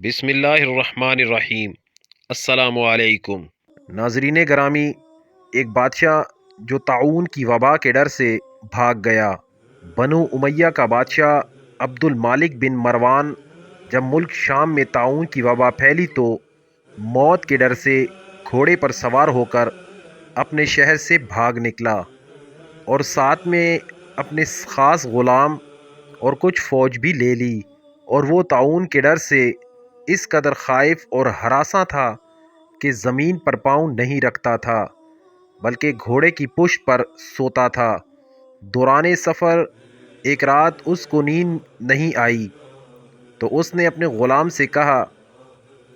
بسم اللہ الرحمن الرحیم۔ السلام علیکم ناظرین گرامی، ایک بادشاہ جو طاعون کی وبا کے ڈر سے بھاگ گیا۔ بنو امیہ کا بادشاہ عبد المالک بن مروان جب ملک شام میں طاعون کی وبا پھیلی تو موت کے ڈر سے گھوڑے پر سوار ہو کر اپنے شہر سے بھاگ نکلا اور ساتھ میں اپنے خاص غلام اور کچھ فوج بھی لے لی، اور وہ طاعون کے ڈر سے اس قدر خائف اور ہراساں تھا کہ زمین پر پاؤں نہیں رکھتا تھا بلکہ گھوڑے کی پشت پر سوتا تھا۔ دوران سفر ایک رات اس کو نیند نہیں آئی تو اس نے اپنے غلام سے کہا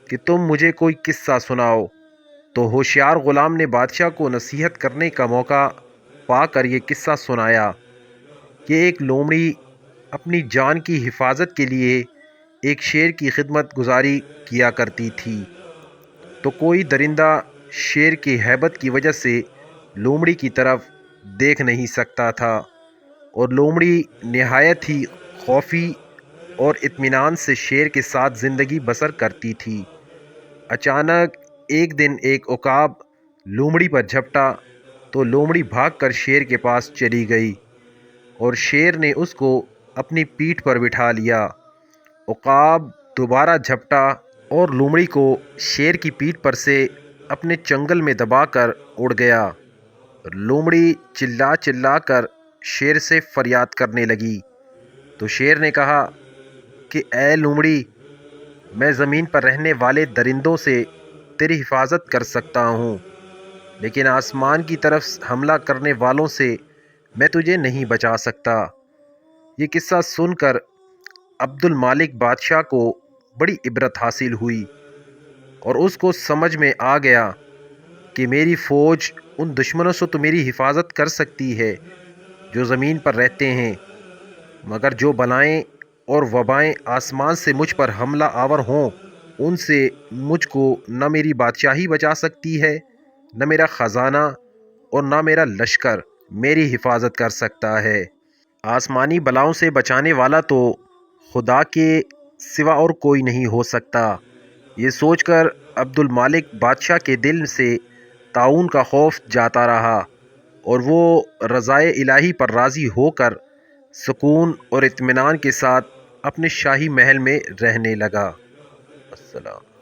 کہ تم مجھے کوئی قصہ سناؤ۔ تو ہوشیار غلام نے بادشاہ کو نصیحت کرنے کا موقع پا کر یہ قصہ سنایا کہ ایک لومڑی اپنی جان کی حفاظت کے لیے ایک شیر کی خدمت گزاری کیا کرتی تھی، تو کوئی درندہ شیر کی ہیبت کی وجہ سے لومڑی کی طرف دیکھ نہیں سکتا تھا، اور لومڑی نہایت ہی خوفی اور اطمینان سے شیر کے ساتھ زندگی بسر کرتی تھی۔ اچانک ایک دن ایک عقاب لومڑی پر جھپٹا تو لومڑی بھاگ کر شیر کے پاس چلی گئی اور شیر نے اس کو اپنی پیٹھ پر بٹھا لیا۔ عقاب دوبارہ جھپٹا اور لومڑی کو شیر کی پیٹھ پر سے اپنے چنگل میں دبا کر اڑ گیا۔ لومڑی چلا چلا کر شیر سے فریاد کرنے لگی تو شیر نے کہا کہ اے لومڑی، میں زمین پر رہنے والے درندوں سے تیری حفاظت کر سکتا ہوں، لیکن آسمان کی طرف حملہ کرنے والوں سے میں تجھے نہیں بچا سکتا۔ یہ قصہ سن کر عبد المالک بادشاہ کو بڑی عبرت حاصل ہوئی اور اس کو سمجھ میں آ گیا کہ میری فوج ان دشمنوں سے تو میری حفاظت کر سکتی ہے جو زمین پر رہتے ہیں، مگر جو بلائیں اور وبائیں آسمان سے مجھ پر حملہ آور ہوں ان سے مجھ کو نہ میری بادشاہی بچا سکتی ہے، نہ میرا خزانہ اور نہ میرا لشکر میری حفاظت کر سکتا ہے۔ آسمانی بلاؤں سے بچانے والا تو خدا کے سوا اور کوئی نہیں ہو سکتا۔ یہ سوچ کر عبد المالک بادشاہ کے دل سے طاعون کا خوف جاتا رہا اور وہ رضائے الہی پر راضی ہو کر سکون اور اطمینان کے ساتھ اپنے شاہی محل میں رہنے لگا۔ السلام۔